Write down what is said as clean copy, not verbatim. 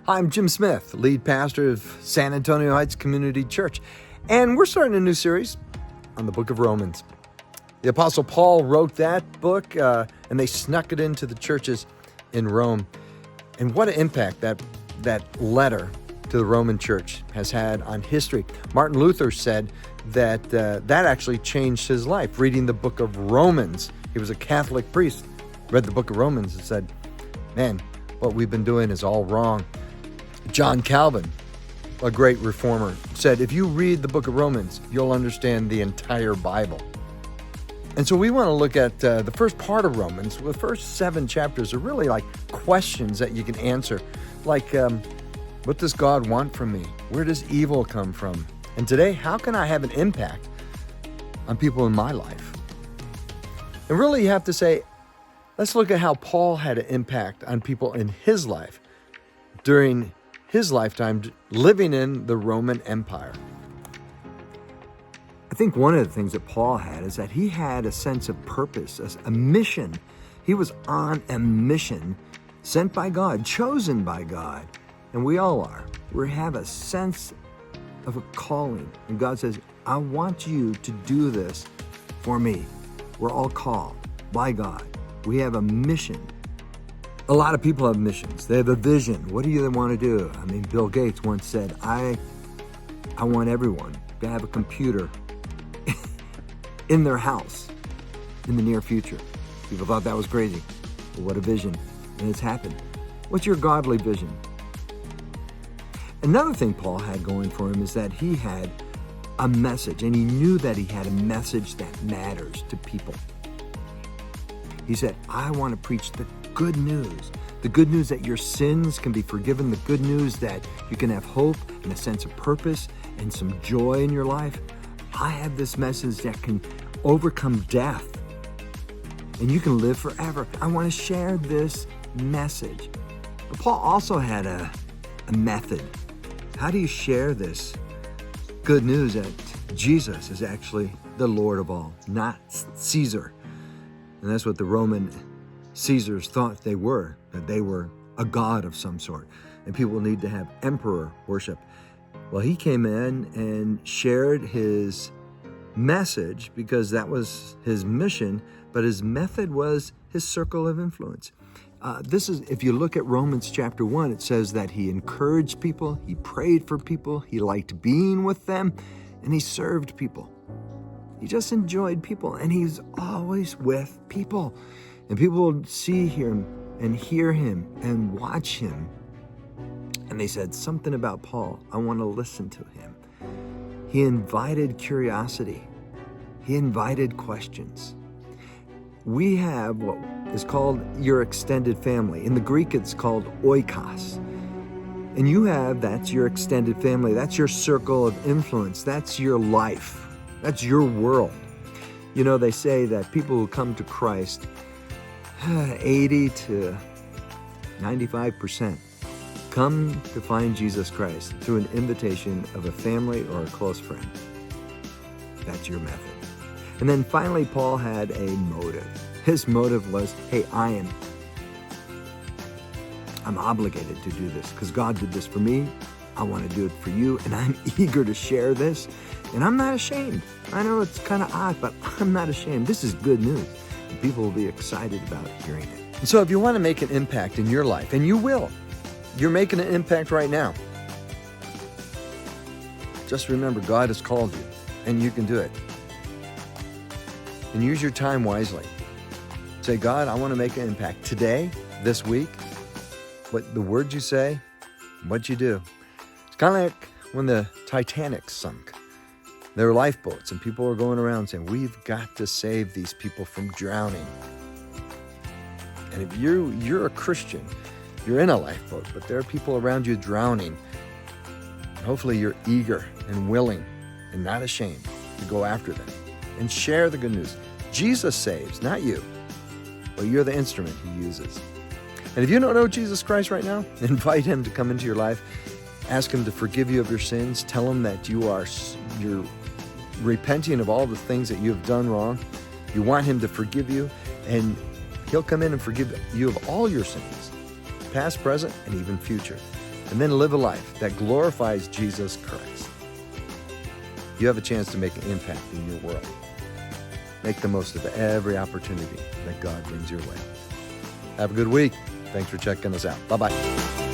Hi, I'm Jim Smith, lead pastor of San Antonio Heights Community Church, and we're starting a new series on the book of Romans. The Apostle Paul wrote that book, and they snuck it into the churches in Rome. And what an impact that letter to the Roman church has had on history. Martin Luther said that that actually changed his life, reading the book of Romans. He was a Catholic priest, read the book of Romans and said, man, what we've been doing is all wrong. John Calvin, a great reformer, said, if you read the book of Romans, you'll understand the entire Bible. And so we want to look at the first part of Romans. The first 7 chapters are really like questions that you can answer. Like, what does God want from me? Where does evil come from? And today, how can I have an impact on people in my life? And really, you have to say, let's look at how Paul had an impact on people in his life during his lifetime living in the Roman Empire. I think one of the things that Paul had is that he had a sense of purpose, a mission. He was on a mission sent by God, chosen by God, and we all are. We have a sense of a calling, and God says, I want you to do this for me. We're all called by God. We have a mission. A lot of people have missions. They have a vision. What do you want to do? I mean, Bill Gates once said, I want everyone to have a computer in their house in the near future. People thought that was crazy. But what a vision. And it's happened. What's your godly vision? Another thing Paul had going for him is that he had a message, and he knew that he had a message that matters to people. He said, I want to preach the good news that your sins can be forgiven, the good news that you can have hope and a sense of purpose and some joy in your life. I have this message that can overcome death and you can live forever. I want to share this message. But Paul also had a method. How do you share this good news that Jesus is actually the Lord of all, not Caesar? And that's what the Roman Caesars thought they were, that they were a god of some sort. And people need to have emperor worship. Well, he came in and shared his message because that was his mission, but his method was his circle of influence. If you look at Romans chapter 1, it says that he encouraged people, he prayed for people, he liked being with them, and he served people. He just enjoyed people, and he's always with people. And people would see him and hear him and watch him. And they said something about Paul. I want to listen to him. He invited curiosity. He invited questions. We have what is called your extended family. In the Greek, it's called oikos. And that's your extended family. That's your circle of influence. That's your life. That's your world. You know, they say that people who come to Christ, 80 to 95% come to find Jesus Christ through an invitation of a family or a close friend. That's your method. And then finally, Paul had a motive. His motive was, hey, I'm obligated to do this because God did this for me. I want to do it for you, and I'm eager to share this. And I'm not ashamed. I know it's kind of odd, but I'm not ashamed. This is good news. And people will be excited about hearing it. And so if you want to make an impact in your life, and you will, you're making an impact right now. Just remember, God has called you, and you can do it. And use your time wisely. Say, God, I want to make an impact today, this week. What the words you say, what you do. It's kind of like when the Titanic sunk. There were lifeboats, and people were going around saying, we've got to save these people from drowning. And if you're a Christian, you're in a lifeboat, but there are people around you drowning. And hopefully you're eager and willing and not ashamed to go after them and share the good news. Jesus saves, not you, but you're the instrument he uses. And if you don't know Jesus Christ right now, invite him to come into your life. Ask him to forgive you of your sins. Tell him that you're repenting of all the things that you have done wrong. You want him to forgive you, and he'll come in and forgive you of all your sins, past, present, and even future. and then live a life that glorifies Jesus Christ. You have a chance to make an impact in your world. Make the most of every opportunity that God brings your way. Have a good week. Thanks for checking us out. Bye-bye.